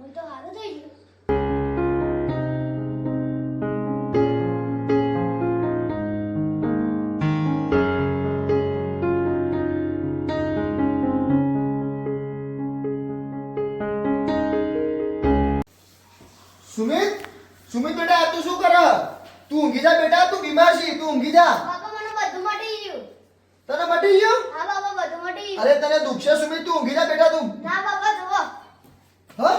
મને તો હારું થઈ ગયું. સુમિત સુમિત બેટા તું શું કરે? તું ઊંઘી જા બેટા, તું બીમાર છે, તું ઊંઘી જા. બાપા મને બધું મટી ગયું. તને મટી ગયું? હા બાપા બધું મટી ગયું. અરે તને દુખ છે સુમિત, તું ઊંઘી જા બેટા તું. ના બાપા જુઓ હા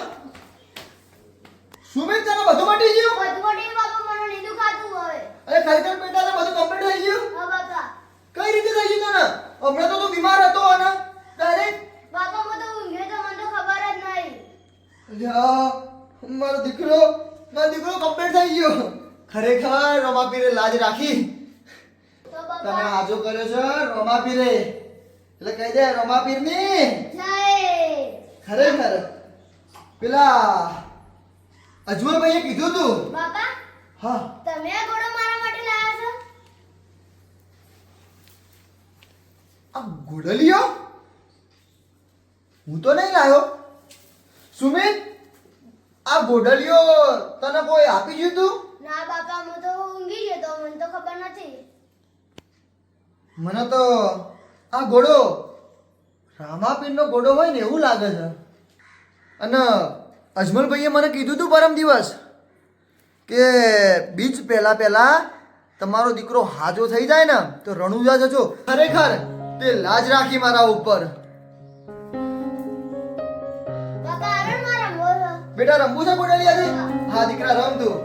સુમિત તને બધું મટી ગયું? બધું મટી ગયું બાપા, મને નહીં દુખાતું હવે. અરે ખરેખર બેટા તને બધું કમ્પ્લીટ થઈ ગયું? હા બાપા. કઈ રીતે થઈ ગયું તને? હમણાં તો તું બીમાર હતો અને ડાયરેક્ટ બાપા મને તો ઊંઘે તો મને તો ખબર જ નહીં. અલ્યા મારો દીકરો કમ્પ્લીટ થઈ ગયો. ખરેખર રમાપીરે લાજ રાખી. તો તમે બાપા હાજો કર્યો છે રમાપીરે, એટલે કહી દે રમાપીરની જય. ખરેખર. પેલા અજમલભાઈએ કીધું તું. બાપા હા તમે આ ઘોડો મારા માટે લાયા છો? આ ગોડલિયો હું તો નહીં લાયો. સુમિત આ ગોડલિયો તને કોઈ આપી ગયું તું? ના બાપા હું તો ઊંઘી ગયો તો મને તો ખબર નથી. મને તો આ ઘોડો રામાપીરનો ઘોડો હોય ને એવું લાગે છે. અને અજમલભાઈએ મને કીધું તું પરમ દિવસ કે બીજ પહેલા તમારો દીકરો હાજો થઈ જાય ને તો રણુજા જજો. ખરેખર તે લાજ રાખી મારા ઉપર. બાપા અરે મારા મોર બેટા રમવું છે ગોડલિયાથી? હા દીકરા રમ તું.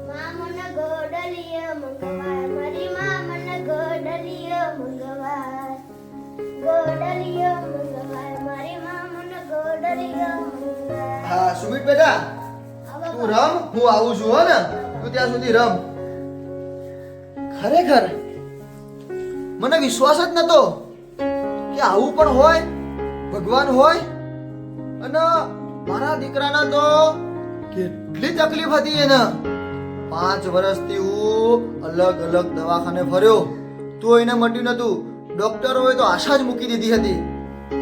મામન ગોડલિય મંગવાર મારી મામન ગોડલિય મંગવાર ગોડલિય મંગવાર મારી મામન ગોડલિય મંગવાર. હા સુમિત બેટા તું રમ, હું આવું છું હો ને, તું ત્યાં સુધી રમ. ખરેખર મને વિશ્વાસ જ નતો કે આવું પણ હોય, ભગવાન હોય. અને મારા દીકરાના તો કેટલી તકલીફ હતી એને. 5 વર્ષથી હું અલગ અલગ દવાખાને ફર્યો તો એને મટ્યું નતું. ડોક્ટરોએ તો આશા જ મૂકી દીધી હતી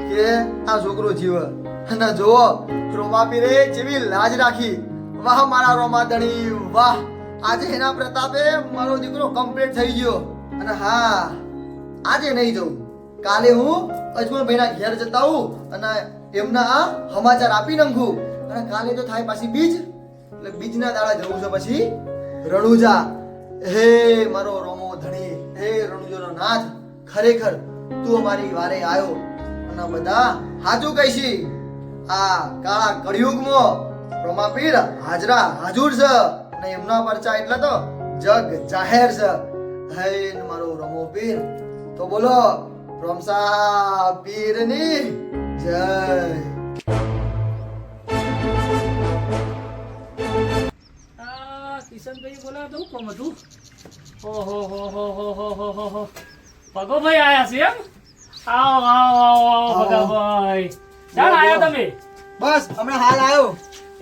કે આ છોકરો જીવે. અને જુઓ રોમાપીરે જેવી લાજ રાખી. વાહ મારા રોમાધણી વાહ. આજે એના પ્રતાપે મારો દીકરો કમ્પ્લીટ થઈ ગયો. અને હા આજે નહીં જવું, કાલે હું અજમલભાઈના ઘેર જતા હું અને એમના આ સમાચાર આપી નાખું. અને કાલે તો થાય પાછી બીજ, એટલે બીજના દાડા જવું છે પછી રણુજા. હે મારો રોમો ધણી, હે રણુજાનો નાથ, ખરેખર તું અમારી વારે આવ્યો. અને બધા સાચું કહીશી, આ કાળા કળિયુગમાં રોમાપીર હાજરા હાજુર છે. અને એમના પરચા એટલે તો જગ જાહેર છે. હે મારો રોમો પીર, તો બોલો રોમસા પીરની જય. કિશનભાઈ બોલા તો કોમ હતું? ઓહો હો હો હો હો હો હો હો ભગોભાઈ આયા છે એમ? આવો આવો આવો ભગાભાઈ. ચાલ આયા તમે? બસ હમણાં હાલ આવ્યો.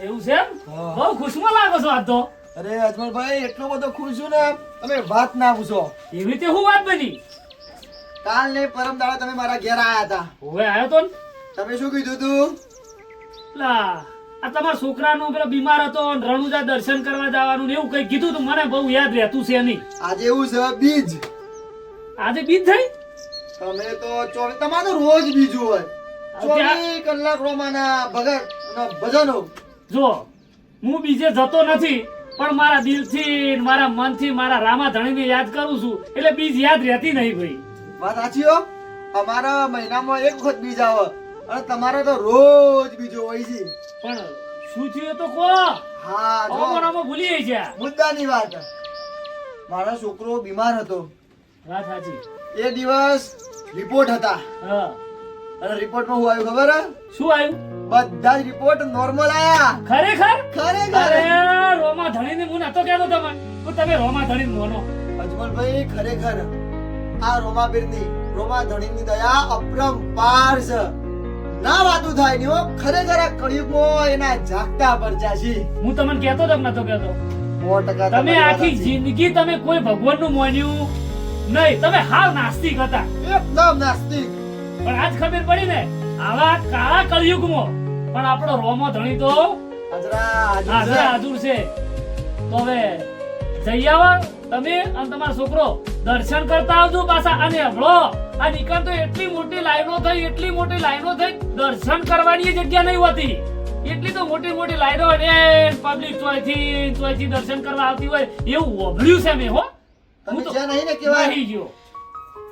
એવું છે એમ? હા. બહુ ખુશમાં લાગો છો આજ તો. અરે અજમલભાઈ એટલો બધો ખુશ છું ને તમે વાત ના પૂછો. એવી રીતે શું વાત બની? કાલ ને પરમ દાડા તમે મારા ઘેર આયા હતા. હવે આવ્યો તો ને? તમે શું કીધું તું? લા આ તમારા છોકરાનું પેલો બીમાર હતો ને રણુજા દર્શન કરવા જવાનું ને એવું કઈ કીધું તું, મને બહુ યાદ રહેતું છે નહીં. આજે એવું છે બીજ. આજે બીજ થઈ? તમે તો તમારે તો રોજ બીજું હોય. ત્યાં- 24 કલાક રોમાના ભગત અને ભજનો. જો હું બીજે જતો નથી પણ મારા દિલથી ને મારા મનથી મારા રામા ધણીને યાદ કરું છું, એટલે બીજ યાદ રહેતી નહીં ભાઈ. વાત સાચી હો. અમારા મહિનામાં એક વખત બીજ આવે અને તમારે તો રોજ બીજો હોય છે. પણ શું થયું તો કો? હા જો અમરામાં ભૂલી ગયા. મુદ્દાની વાત. મારો છોકરો બીમાર હતો. વાત સાચી. એ દિવસ રિપોર્ટ હતા હા. અને રિપોર્ટમાં શું આવ્યું ખબર હે? શું આવ્યું? બધા જ રિપોર્ટ નોર્મલ આયા. ખરેખર? ખરેખર અરે રોમા ધણીને હું નતો કહેતો તમે, તો તમે રોમા ધણીને મોનો. અજમલભાઈ ખરેખર આ રોમાપીરની રોમા ધણીની દયા અપરંપાર છે. ના વાતું થાય ની હો. ખરેખર આ કળિયુગમાં એના જાગતા પરચા છે. હું તમને કહેતો તો કે નતો કહેતો? 100% તમે આખી જિંદગી તમે કોઈ ભગવાનનું માન્યું નહીં, તમે હાવ નાસ્તિક હતા. એકદમ નાસ્તિક. પણ આજ ખબર પડી ને આવા કાળા કળિયુગમાં પણ આપણો રોમો ધણી તો હાજરા હાજર છે. તો હવે જઈ આવો તમે અને તમારો છોકરો દર્શન કરતા આવજો પાછા. અને હમણો આ નીકળ તો એટલી મોટી લાઈનો થઈ દર્શન કરવાની જગ્યા નહીં હોતી. એટલી તો મોટી મોટી લાઈનો અને પબ્લિક ચોયથી દર્શન કરવા આવતી હોય એવું ઓભળ્યું છે મેં. હો હું તો નહીં ગયો.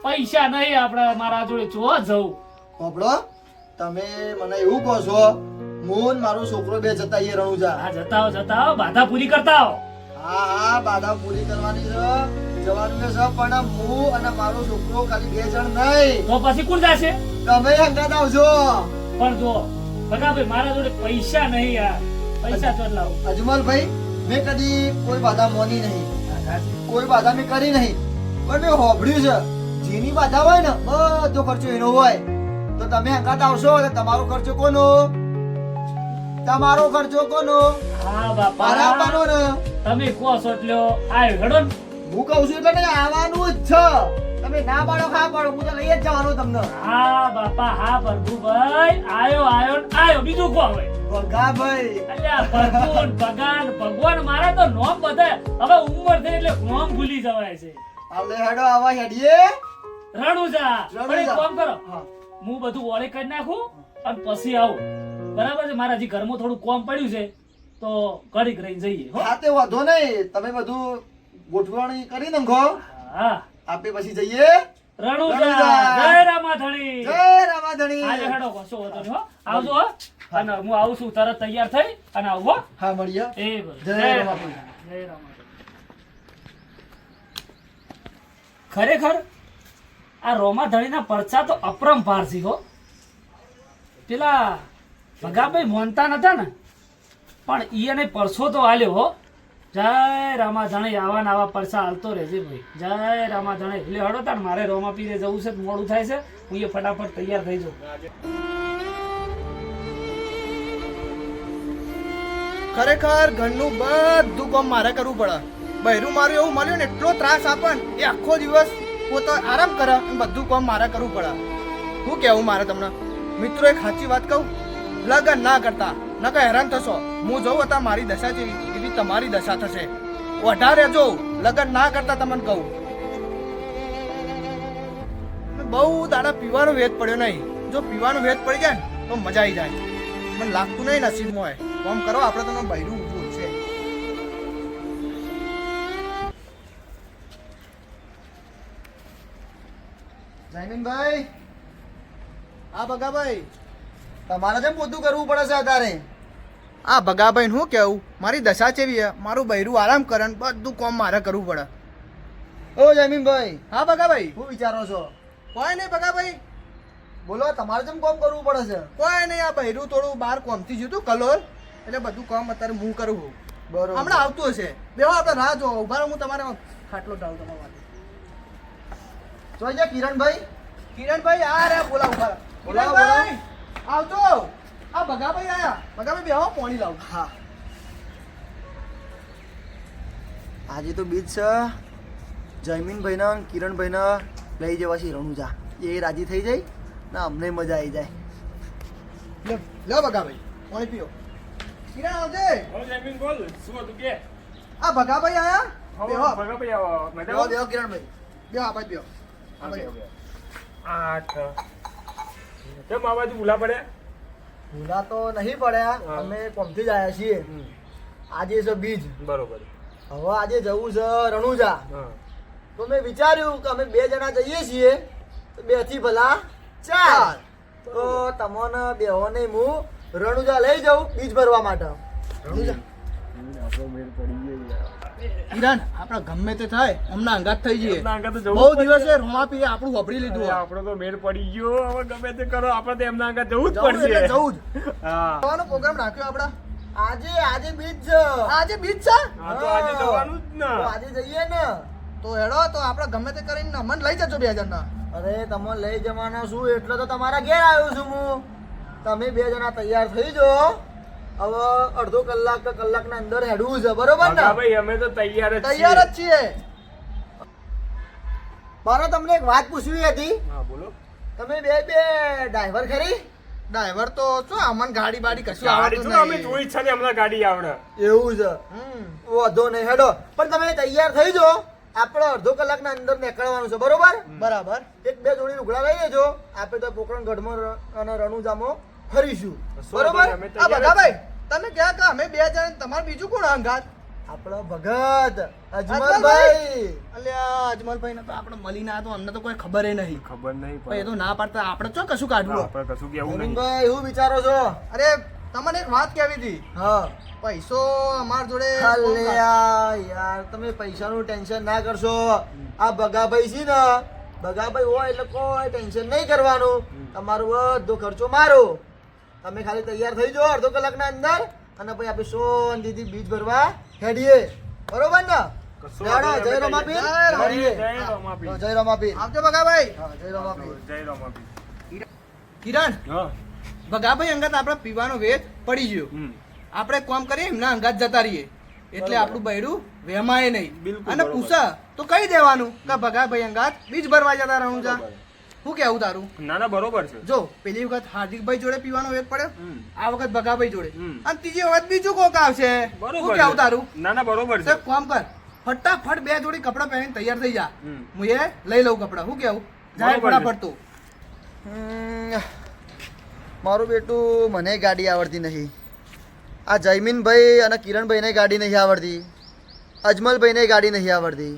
પૈસા નહીં આપડે મારા જોડે જો જવું. હોભળો, તમે મને એવું કહો છો હું ને મારો છોકરો બે જતા આવીએ રણુજા? હા જતા આવો બાધા પૂરી કરતા આવો. હા બાધા પૂરી કરવાની છે, જવાનું છે, પણ હું અને મારો છોકરો ખાલી 2 જણ નહીં. તો પછી કોણ જશે? તમે હંગાત આવજો. પણ જો ભગાભાઈ મારા જોડે પૈસા નહીં યાર. પૈસા તો લાવો. અજમલભાઈ, મેં કદી કોઈ બાધા માની નહીં, કોઈ બાધા મેં કરી નહીં, પણ મેં હોભળ્યું છે જેની બાધા હોય ને બધો ખર્ચો એનો હોય. તો તમે હંગાત આવશો એટલે તમારો ખર્ચો કોનો? તમારો ખર્ચો કોનો? હા મારા બાપા આપવાનો ને. તમે કહો છો એટલે આયો હેડો ને. હું કહું છું એટલે નહીં, આવવાનું જ છે. તમે ના પાડો ખા પાડો, હું તો લઈ જ જવાનો તમને. હા બાપા હા પ્રભુભાઈ આયો બીજું કો હવે. ભગાભાઈ, અલ્યા ભગવાન ભગવાન મારા તો નોમ બધા હવે ઉંમર થઈ એટલે નોમ ભૂલી જવાય છે. આપણે હેડો આવા હેડીએ રણુજા. પણ એક કામ કરો, હા. હું બધું ઓળે કરી નાખું અને પછી આવું. બરાબર છે? મારા હજી ઘરમાં થોડું કોમ પડ્યું છે તો ઘડીક રહીને જઈએ. હો હા તે વાંધો નહીં, તમે બધું ગોઠવણી કરી નાખો, હા આપણે પછી જઈએ રણુજા. જય રામાધણી. જય રામાધણી. આજે હેડો કશો વાંધો નહીં. હો આવજો. હો અને હું આવું છું તરત તૈયાર થઈ અને આવું. હો હા મળીએ. એ બસ. જય જય રામાધણી. રામાધણી. ખરેખર આ રોમાધણીના પરચા તો અપરંપાર છે. હો પેલા ભગાભાઈ મોનતા નતા ને પણ ઈને પરસો તો આલ્યો. હો જય રામાધણી. આવા ને આવા પરસા હાલતો રહેજે ભાઈ. જય રામાધણી. એટલે હડો તાણ મારે રોમા પીરે જવું છે, મોડું થાય છે, હું એ ફટાફટ તૈયાર થઈ જાઉં. ખરેખર ઘરનું બધું કામ મારે કરવું પડે. બહેરું મારું એવું મળ્યું ને એટલો ત્રાસ આપણ એ આખો દિવસ પોતે આરામ કરે અને બધું કામ મારે કરવું પડે. શું કહેવું મારે તમને મિત્રો, એક સાચી વાત કહું, લગન ના કરતા ન કે હેરાન થશો. હું જોઉં હતા મારી દશા જેવી એવી તમારી દશા થશે. વધારે જો લગન ના કરતા તમને કહું. બહુ દાડા પીવાનો વેત પડ્યો નહીં. જો પીવાનો વેત પડી જાય ને તો મજા આવી જાય. મને લાગતું નહીં નસીબમાં હોય. કામ કરો, આપણે તમને બૈરું ઊભું છે. જયમીનભાઈ, આ ભગાભાઈ, તમારે જેમ બધું કરવું પડે છે અત્યારે. આ ભગાભાઈ શું કેવું, મારી દશા ચેવી છે, મારું બૈરું આરામ કરે ને બધું કામ મારે કરવું પડે. ઓ જયમીનભાઈ, હા ભગાભાઈ. શું વિચારો છો? કોઈ નહીં ભગાભાઈ, બોલો, તમારે જેમ કામ કરવું પડે છે. કોઈ નહીં. આ બૈરું થોડું બહાર કોમથી જ્યું તું કલોલ, એટલે બધું કામ અત્યારે હું કરું છું. બરોબર. હમણાં આવતું હશે. બેહો આપણે રાહ જો. ઉભા રહો, હું તમારે ખાટલો ડાળું તમારા માટે. જોઈ જા કિરણભાઈ. કિરણભાઈ આ રે, બોલાવ ઉભા રહો. બોલાવો, કિરણભાઈ, આવજો. આ ભગાભાઈ આયા. ભગાભાઈ બેહો, પાણી લાવ. હા, આજે તો બીજ છે. જયમીનભાઈના અને કિરણભાઈના લઈ જવા છે રણુજા. એ રાજી થઈ જાય ને અમને મજા આવી જાય. લે ભગાભાઈ, પાણી પીઓ. કિરણ આવજે. આ ભગાભાઈ આયા. બેહો. બેહો, બેહો કિરણભાઈ. બેહો આ બાજુ બેહો. આ બાજુ. ભૂલા તો નહીં પડ્યા, અમે કોમથી જ આવ્યા છીએ. આજે છે બીજ. બરોબર. હવે આજે જવું છે રણુજા. તો મેં વિચાર્યું કે અમે 2 જણા જઈએ છીએ તો 2 થી ભલા 4. તો તમને બેહોને હું રણુજા લઈ જાઉં બીજ ભરવા માટે. રણુજા. કિરણ, આપણે ગમે તે થાય હમણાં અંગાત થઈ જઈએ. બહુ દિવસે રોમા પીએ આપણું વાપરી લીધું. આપણો તો મેળ પડી ગયો. હવે ગમે તે કરો, આપણે તો એમના આગળ જવું જ જવું એટલે પડશે. જવું જ. હા. જવાનો પ્રોગ્રામ રાખ્યો આપડા. આજે બીજ છે. આજે બીજ છે. હા, તો આજે જવાનું જ ને. તો આજે જઈએ ને. તો હેડો, તો આપણે ગમે તે કરીને મને લઈ જજો 2 જણના. અરે તમને લઈ જવાનો છું એટલે તો તમારા ઘેર આવ્યો છું હું. તમે 2 જણા તૈયાર થઈ જાઓ. હવે અડધો કલાક કે કલાકના અંદર હેડવું છે, બરોબર ને? હા ભાઈ, અમે તો તૈયાર જ તૈયાર જ છીએ. મારે તમને એક વાત પૂછવી હતી. હા બોલો. તમે બે ડ્રાઈવર ખરી? ડ્રાઈવર તો શું અમને ગાડી બાડી કશું ગાડી આવડતું તો અમે નહીં. જોઈ જ છે ને હમણાં ગાડી આવડે. એવું છે હમ. વાંધો નહીં હેડો પણ તમે તૈયાર થઈ જો આપણે અડધો કલાકના અંદર નીકળવાનું છે બરોબર બરાબર. એક બે જોડી લુગડા લઈ લેજો આપણે તો પોકરણગઢમાં અને રણુજામાં ફરીશું બરોબર બરોબર અમે આ તૈયાર જ ભગાભાઈ તમે ક્યાં કા અમે બે જણ તમારે બીજું કોણ અંગાત આપણો ભગત અજમલભાઈ અલ્યા અજમલભાઈ ને તો આપણે મળી ના તો અમને તો કોઈ ખબર નહીં છીએ. ખબર નહીં પણ એ તો પણ ના પાડતા આપણે ચો કશું કાઢવું આપણે કશું કેવું નહીં. નવીનભાઈ શું વિચારો છો અરે તમને એક વાત કહેવી હતી હા પૈસો અમાર જોડે અલ્યા યાર તમે પૈસાનું ટેન્શન ના કરશો આ ભગાભાઈ છે ને ભગાભાઈ હોય એટલે કોઈ ટેન્શન નહીં કરવાનું તમારું બધો ખર્ચો મારો તમે ખાલી તૈયાર થઈ જાઓ અડધો કલાકના અંદર અને પછી આપણે શાંતિથી બીજ ભરવા હેડીએ બરોબર ને કશો જાણો, વાંધો જય નહીં, અમે રમાપીર. તૈયાર. મળીએ. જય રમાપીર. જય રમાપીર આવજો ભગાભાઈ. હા જય રમાપીર જય રમાપીર. કિરણ હા. ભગાભાઈ અંગાત આપણે પીવાનો વેચ પડી ગયો હમ. આપણે કોમ કરીએ એમના અંગાત જતા રહીએ એટલે બરોબર. આપણું બૈરું વેમાય નહીં બિલકુલ અને બરોબર. પૂછા તો કહી દેવાનું કે ભગાભાઈ અંગાત બીજ ભરવા જતા રહું જા બરોબર. શું કેવું તારું ના ના બરોબર છે. જો પેલી વખત હાર્દિકભાઈ જોડે પીવાનો વેચ પડ્યો હમ. આ વખત ભગાભાઈ જોડે હમ. અને ત્રીજી વખત બીજું કોક આવશે બરોબર શું છે. કેવું તારું ના ના બરોબર છે. તો કોમ કર ફટાફટ બે જોડી કપડાં પહેરીને તૈયાર થઈ જા હમ. હું એ લઈ લઉં કપડાં શું કેવું જાય બરોબર છે. ફટાફટ તું મારું બેટું મને ગાડી આવડતી નહીં આ જયમીનભાઈ અને કિરણભાઈને ગાડી નહીં આવડતી અજમલભાઈને ગાડી નહીં આવડતી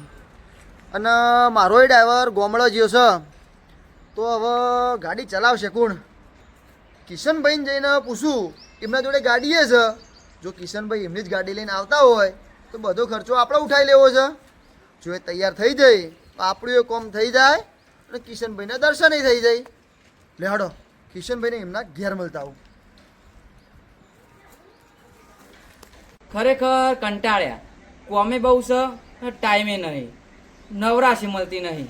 અને મારોય ડ્રાઈવર ગોમડો જ્યો છે તો હવે ગાડી ચલાવશે કોણ કિશનભાઈને જઈને પૂછું એમના જોડે ગાડી એ છે જો કિશનભાઈ એમની જ ગાડી લઈને આવતા હોય તો બધો ખર્ચો આપણે ઉઠાવી લેવો છે જો એ તૈયાર થઈ જાય તો આપણું એ કોમ થઈ જાય અને કિશનભાઈને દર્શન થઈ જાય લે હડો કિશનભાઈને એમના ઘેર મળતા આવું ખરેખર કંટાળ્યા કોમે બહુ છે ને ટાઈમે નહીં નવરાશી મળતી નહીં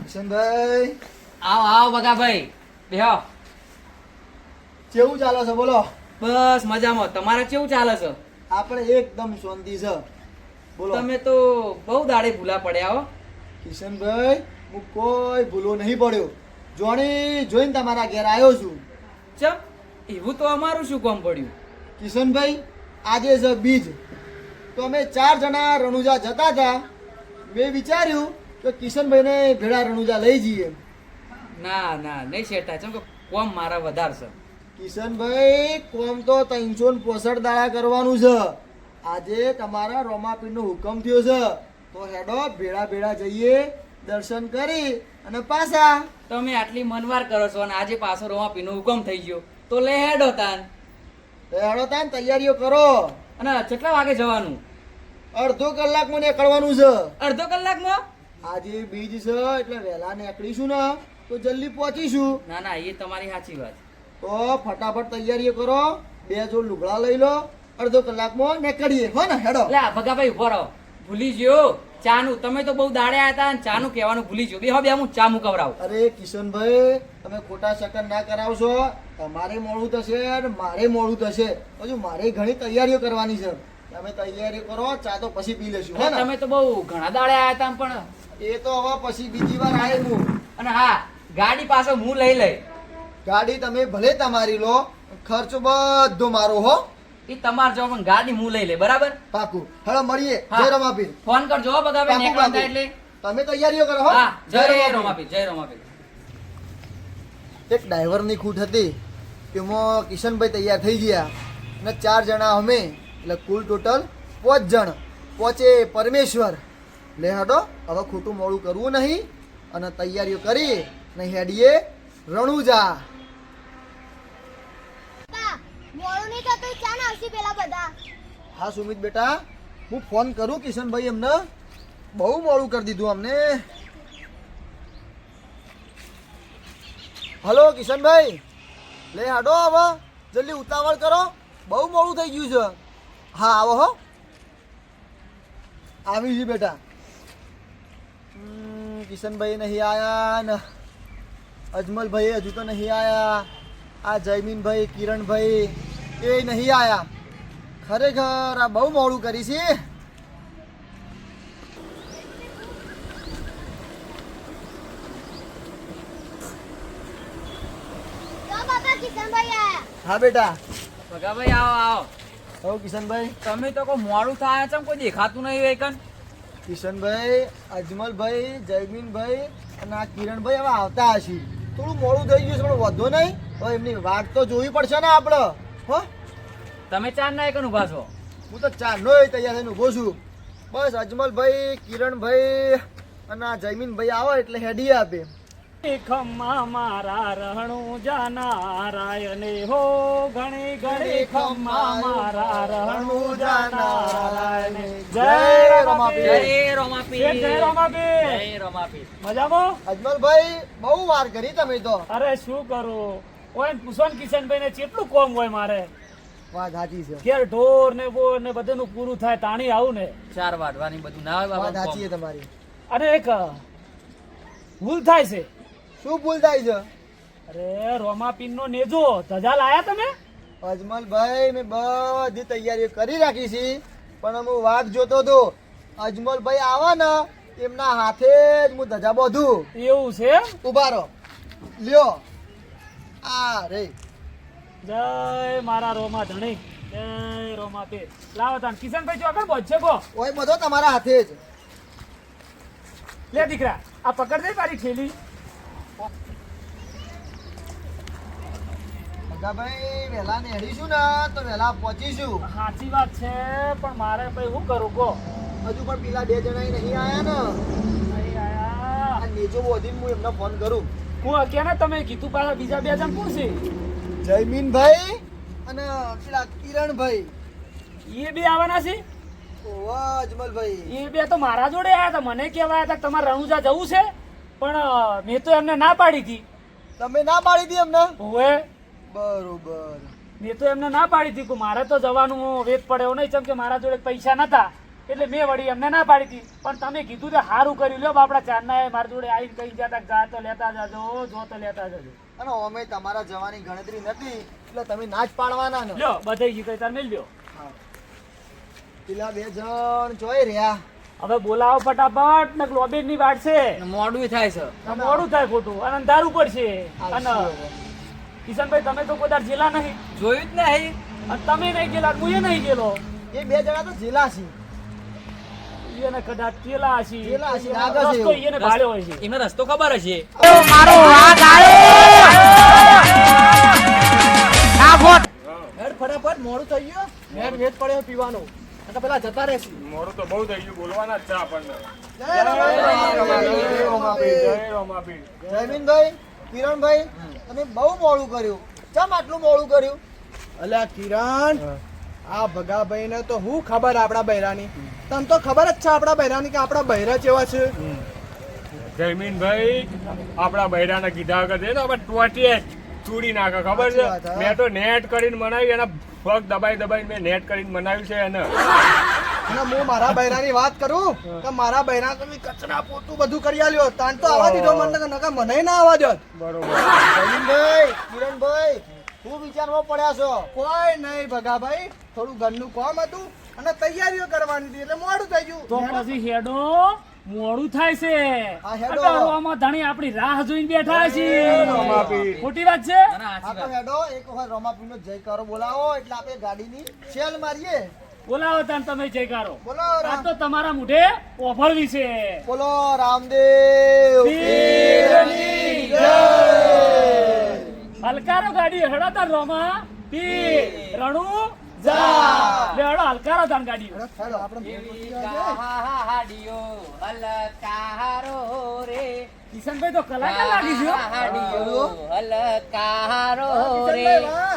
કિશનભાઈ આવ આવ બગાભાઈ બેહો કેવું ચાલે છે બોલો બસ મજામાં તમારે કેવું ચાલે છે આપણે એકદમ શાંતિ છે બોલો તમે તો બહુ દાડે ભૂલા પડ્યા હો કિશનભાઈ હું કોઈ ભૂલો નહીં પડ્યો જોણી જોઈને તમારા ઘેર આવ્યો છું ચમ એવું તો અમારું શું કામ પડ્યું કિશનભાઈ આજે છે બીજ તો અમે 4 જણા રણુજા જતા હતા મેં વિચાર્યું કે કિશનભાઈને ભેળા રણુજા લઈ જઈએ ના ના નહીં શેઠા ચમ કે કોમ મારા વધારે છે કિશનભાઈ કોમ તો 365 દાડા કરવાનું છે આજે તમારા રોમાપીરનો હુકમ થયો છે તો હેડો ભેળા ભેળા જઈએ દર્શન કરી અને પાછા તમે આટલી મનવાર કરો છો અને આજે પાછો રોમાપીનો હુકમ થઈ ગયો તો લે હેડો તાન હેડો તાન તૈયારીઓ કરો અને કેટલા વાગે જવાનું અડધો કલાકમાં નીકળવાનું છે અડધો કલાકમાં આજે બીજ છે એટલે વહેલા નીકળીશું ને તો જલ્દી પહોંચીશું ના ના એ તમારી સાચી વાત તો ફટાફટ તૈયારીઓ કરો બે જોડ લુગડા લઈ લો અડધો કલાકમાં નીકળીએ હો ને હેડો લે આ ભગાભાઈ ઉભો રહો ભૂલી ગયો ચાનું તમે તો બહુ દાડે આવ્યા હતા અને ચાનું કહેવાનું ભૂલી ગયો બે બે હું ચા મુકવરાવું અરે કિશનભાઈ તમે ખોટા શકન ના કરાવશો તમારે મોડું થશે અને મારે મોડું થશે હજુ મારે ઘણી તૈયારીઓ કરવાની છે તમે તૈયારી કરો ચા તો પછી પી લેશું હો ને તમે તો બહુ ઘણા દાડે આવ્યા હતા પણ એ તો હવે પછી બીજી વાર આવે હું અને હા ગાડી પાછો હું લઈ લઈ ગાડી તમે ભલે તમારી લો ખર્ચ બધો મારો હો એ તમારે જો પણ ગાડી હું લઈ લે બરાબર પાકું હેડો મળીએ હા. જય રમાપીર ફોન કરજો હો ભગાભાઈ પાકું, નીકળતા પાકું. એટલે તમે તૈયારીઓ કરો હો હા જય રમાપીર. રોમાપીર જય રોમાપીર એક ડ્રાઈવરની ખૂટ હતી એમાં કિશનભાઈ તૈયાર થઈ ગયા અને 4 જણા અમે એટલે કુલ ટોટલ 5 જણ પહોંચે પરમેશ્વર લે હડો હવે ખોટું મોડું કરવું નહીં અને તૈયારીઓ કરી ને હેડીએ રણુજા પપ્પા મોડું નહીં થતું ચા ને આવશે પેલા બધા હા સુમિત બેટા હું ફોન કરું કિશનભાઈ એમને બહુ મોડું કરી દીધું અમને હલો કિશનભાઈ લે હાડો હવે જલ્દી ઉતાવળ કરો બહુ મોડું થઈ ગયું છે હા આવો હો આવી છે બેટા કિશનભાઈ નહીં આયા ને અજમલભાઈ હજુ તો નહીં આયા આ જયમીનભાઈ કિરણભાઈ એ નહીં આયા ખરેખર આ બહુ મોડું કરી છે કિશનભાઈ આયા. હા બેટા. ભગાભાઈ આવો આવો. હો કિશનભાઈ. તમે તો કોઈ મોડું થાય છે કોઈ દેખાતું નહીં હોય કન. કિશનભાઈ, અજમલભાઈ, જયમીનભાઈ અને આ કિરણભાઈ હવે આવતા હશે. થોડું મોડું થઈ ગયું છે પણ વધો નહીં. હવે એમની વાટ તો જોવી પડશે ને આપણે. હો તમે ચાર ના એકન ઉભા છો. હું તો ચારનો તૈયાર થઈને ઊભો છું. બસ અજમલભાઈ, કિરણભાઈ અને આ જયમીનભાઈ આવે એટલે હેડી આપે. ખમ્મા મારા રણું જાનારાયને હો ઘણી ઘણી ખમ્મા મારા રણું જાનારાયને. જય રમાપીર. જય રોમાપીર. જય રમાપીર. જય રોમાપીર. મજામાં? અજમલભાઈ બહુ વાર કરી તમે તો. અરે શું કરું, ઓય પૂછો ને કિશનભાઈ ને કેટલું કોમ હોય મારે. વાત સાચી છે. ઘેર ઢોર ને બોર ને બધું પૂરું થાય તાણી આવું ને. ચાર વાટવાની બધું ના હોય વાત બાબા સાચી છે કોમ. તમારી. અને એક ભૂલ થાય છે. શું ભૂલ થાય છે? અરે રોમાપીન નો નેજો ધજા લાયા તમે? અજમલભાઈ મેં બધી તૈયારીઓ કરી રાખી છે પણ હું વાટ જોતો હતો. અજમલભાઈ આવે ને એમના હાથે જ હું ધજા બાંધું. એવું છે? ઉભા રહો. લ્યો આ રે. જય મારા રોમા ધણી. જય રોમાપીર. લાવો તાન કિશનભાઈ જો આગળ પહોંચશે કો. ઓય બધો તમારા હાથે જ. લે દીકરા આ પકડ દે તારી થેલી. ભાઈ વહેલા નેડીશું ને તો વહેલા પહોંચીશું. સાચી વાત છે પણ મારે ભાઈ શું કરું કો. હજુ પણ પેલા બે જણા નહીં આયા ને. નહીં આયા. આ નેજો બોધીને હું એમને ફોન કરું. હું કેને તમે કીધું પાછા બીજા બે જણ કોણ છે? જયમીનભાઈ અને પેલા કિરણભાઈ. એ બે આવવાના છે? ઓવા અજમલભાઈ. એ બે તો મારા જોડે આવ્યા હતા. મને કહેવાયા હતા કે તમારે રણુજા જવું છે પણ મેં તો એમને ના પાડી હતી. તમે ના પાડી દી એમને? ઓવે બરોબર. મેં તો એમને ના પાડી હતી કે મારે તો જવાનું વેત પડ્યો નહીં ચમ કે મારા જોડે પૈસા નતા એટલે મેં વળી એમને ના પાડી હતી. પણ તમે કીધું તો સારું કર્યું. લ્યો બાપડા ચારના મારા જોડે આવીને કહી જતા જા તો લેતા જાજો, જો તો લેતા જજો. અને અમે તમારા જવાની ગણતરી નથી એટલે તમે ના જ પાડવાના ને. લ્યો બધાઈ ગઈ તાર મેલ લ્યો. પેલા બે જણ જોઈ રહ્યા. હવે બોલાવો ફટાફટ ને લોબેન ની વાટ છે. મોડું થાય છે. મોડું થાય ખોટું અને અંધારું પડશે. અને કિશનભાઈ તમે તો કોઈ દાડ જેલા નહીં જોયું જ નહીં. અને તમે નહીં ગયેલા હું એ નહીં ગયેલો. એ બે જણા તો જિલ્લા છે. એને કદાચ કેલા હશે. કેલા હશે, લાગે છે રસ્તો એવું. એને ભાળ્યો હોય છે. એમને રસ્તો ખબર હશે. હેડ ફટાફટ મોડું થઈ ગયું. હેડ વેચ પડ્યો પીવાનો. અને પેલા જતા રહેશે. મોડું તો બહુ થઈ ગયું, બોલવાના જ છે આપણને. જય રમાપીર. જય રોમાપીર. જય રોમાપીર. જયમીનભાઈ, કિરણભાઈ તમે બહુ મોડું કર્યું. કેમ આટલું મોડું કર્યું? અલ્યા કિરણ, આ ભગાભાઈ ને તો હું ખબર આપણા બૈરાની. તને તો ખબર જ છે આપણા બૈરાની કે આપણા બૈરા કેવા છે. જયમીનભાઈ આપણા બૈરાને કીધા વગર છે ને આપણે ટોટીએ ચૂડી નાખે ખબર છે. સાચી વાત, હા. મેં તો નેટ કરીને બનાવી એના પગ દબાઈ મેં નેટ કરીને બનાવ્યું છે એને. અને હું મારા બૈરાની વાત કરું કે મારા બૈરા તો બી કચરા પોતું બધું કરી આલ્યો. તાન તો આવવા દીધો મને તો નકર મને ના આવવા દો. બરોબર. જયમીનભાઈ, કિરણભાઈ શું વિચારમાં પડ્યા છો? કોઈ નહીં ભગાભાઈ, થોડું ઘરનું કામ હતું અને તૈયારીઓ કરવાની હતી એટલે મોડું થઈ ગયું. તો પછી હેડો મોડું થાય છે. હા, હેડો. અટાળવામાં ધણી આપણી રાહ જોઈને બેઠા છે. રોમાપીર. ખોટી વાત છે? ના, ના, આ સાચી તો વાત. હેડો એક વખત રમાપીરનો જયકારો બોલાવો એટલે આપણે ગાડીની સેલ મારીએ. બોલાવો તાન તમે જયકારો. બોલો આ રામ. તો તમારા મુઢે ઓફળવી છે. બોલો રામદેવ પીરની જય. હલકારો ગાડી હેડો તાન રોમા પીર રણુ જા. લે હેડો હલકારો તાન ગાડી. હેડો આપણે એવી ગાડીઓ હલકારો રે. કિશનભાઈ તો કલાકાર લાગી છે હો. ગાડીઓ હલકારો રે. કિશનભાઈ, વાહ.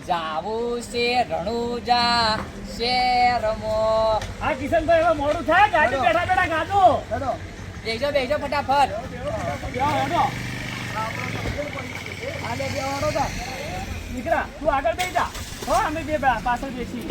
જાવું છે રણુજા શેરમાં. હા કિશનભાઈ હવે મોડું થાય ગાડી બેઠા બેઠા ગાજો. હેડો. બેસજો બેસજો ફટાફટ. હેડો, હેડો. આને બે વાળો તા. દીકરા તું આગળ બેસી જા હો અમે બે પાછળ બેસી.